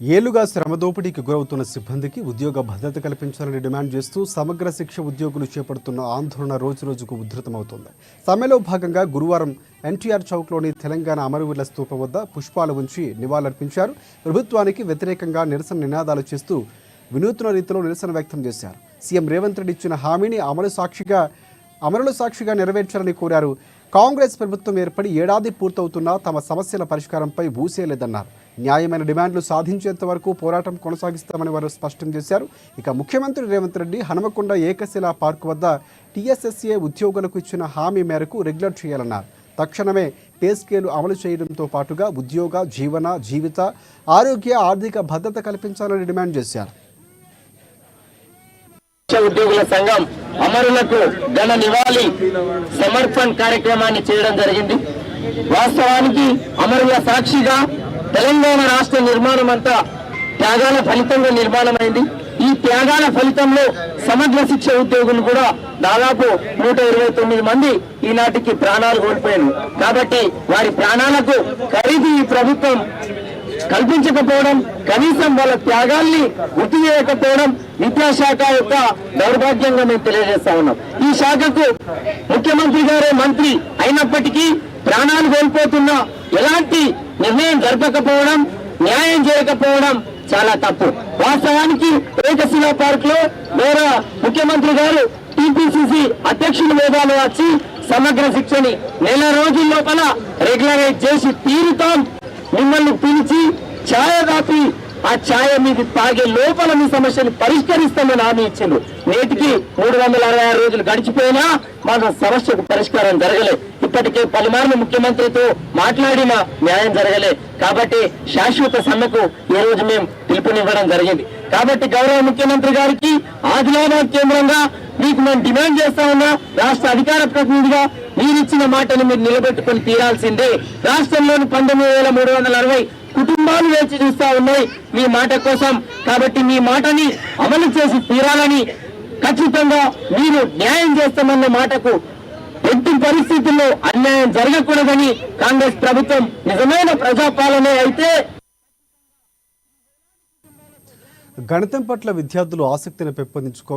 ఏళ్లుగా శ్రమ దోపిడీకి గురవుతున్న సిబ్బందికి ఉద్యోగ భద్రత కల్పించాలని డిమాండ్ చేస్తూ సమగ్ర శిక్ష ఉద్యోగులు చేపడుతున్న ఆందోళన రోజురోజుకు ఉధృతమవుతోంది. సమ్మెలో భాగంగా గురువారం ఎన్టీఆర్ చౌక్లోని తెలంగాణ అమరవీరుల స్తూపం వద్ద పుష్పాలు ఉంచి నివాళులర్పించారు. ప్రభుత్వానికి వ్యతిరేకంగా నిరసన నినాదాలు చేస్తూ వినూత్న రీతిలో నిరసన వ్యక్తం చేశారు. సీఎం రేవంత్ రెడ్డి ఇచ్చిన హామీని అమరుల సాక్షిగా నెరవేర్చాలని కోరారు. కాంగ్రెస్ ప్రభుత్వం ఏర్పడి ఏడాది పూర్తవుతున్నా తమ సమస్యల పరిష్కారంపై ఊసేలేదన్నారు. న్యాయమైన డిమాండ్లు సాధించేంత వరకు పోరాటం కొనసాగిస్తామని వారు స్పష్టం చేశారు. ఇక ముఖ్యమంత్రి రేవంత్ రెడ్డి హనుమకొండ ఏకశిలా పార్క్ వద్ద టీఎస్ఎస్ఏ ఉద్యోగులకు ఇచ్చిన హామీ మేరకు రెగ్యులర్ చేయాలన్నారు. తక్షణమే పే స్కేలు అమలు చేయడంతో పాటుగా ఉద్యోగ, జీవన, జీవిత, ఆరోగ్య, ఆర్థిక భద్రత కల్పించాలని డిమాండ్ చేశారు. ఉద్యోగుల సంఘం అమరులకు ఘన నివాళి సమర్పణ కార్యక్రమాన్ని చేయడం జరిగింది. వాస్తవానికి అమరుల సాక్షిగా తెలంగాణ రాష్ట్ర నిర్మాణం అంతా త్యాగాల ఫలితంగా నిర్మాణమైంది. ఈ త్యాగాల ఫలితంలో సమగ్ర శిక్ష ఉద్యోగులు కూడా దాదాపు 129 మంది ఈనాటికి ప్రాణాలు కోల్పోయారు. కాబట్టి వారి ప్రాణాలకు ఖరీదు ఈ ప్రభుత్వం కల్పించకపోవడం, కనీసం వాళ్ళ త్యాగాల్ని గుర్తు చేయకపోవడం విద్యాశాఖ యొక్క దౌర్భాగ్యంగా మేము తెలియజేస్తా ఉన్నాం. ఈ శాఖకు ముఖ్యమంత్రి గారే మంత్రి అయినప్పటికీ ప్రాణాలు కోల్పోతున్న ఎలాంటి నిర్ణయం జరపకపోవడం, న్యాయం చేయకపోవడం చాలా తప్పు. వాస్తవానికి ఏకశిలా పార్క్ లో వేరే ముఖ్యమంత్రి గారు టీపీసీసీ అధ్యక్షుల హోదాలో వచ్చి సమగ్ర శిక్షని నెల రోజుల లోపల రెగ్యులరైజ్ చేసి తీరుతాం, మిమ్మల్ని పిలిచి ఛాయ దాపి ఆ ఛాయ మీద తాగే లోపల మీ సమస్యను పరిష్కరిస్తామని హామీ ఇచ్చిండ్రు. నేటికి 366 రోజులు గడిచిపోయినా మాకు సమస్యకు పరిష్కారం జరగలే. ఇప్పటికే పలుమార్లు ముఖ్యమంత్రితో మాట్లాడిన న్యాయం జరగలే. కాబట్టి శాశ్వత సమ్మెకు ఈ రోజు మేము పిలుపునివ్వడం జరిగింది. కాబట్టి గౌరవ ముఖ్యమంత్రి గారికి ఆదిలాబాద్ కేంద్రంగా మీకు మేము డిమాండ్ చేస్తా ఉన్నా, రాష్ట్ర అధికార ప్రతినిధిగా మీరిచ్చిన మాటను మీరు నిలబెట్టుకుని తీరాల్సిందే. రాష్ట్రంలోని 19,360 కుటుంబాలు వేచి చూస్తా ఉన్నాయి మీ మాట కోసం. కాబట్టి మీ మాటని అమలు చేసి తీరాలని, ఖచ్చితంగా మీరు న్యాయం చేస్తామన్న మాటకు ఎట్టి పరిస్థితుల్లో అన్యాయం జరగకూడదని కాంగ్రెస్ ప్రభుత్వం నిజమైన ప్రజాపాలనే అయితే గణితం పట్ల విద్యార్థులు ఆసక్తిని పెంపొందించుకో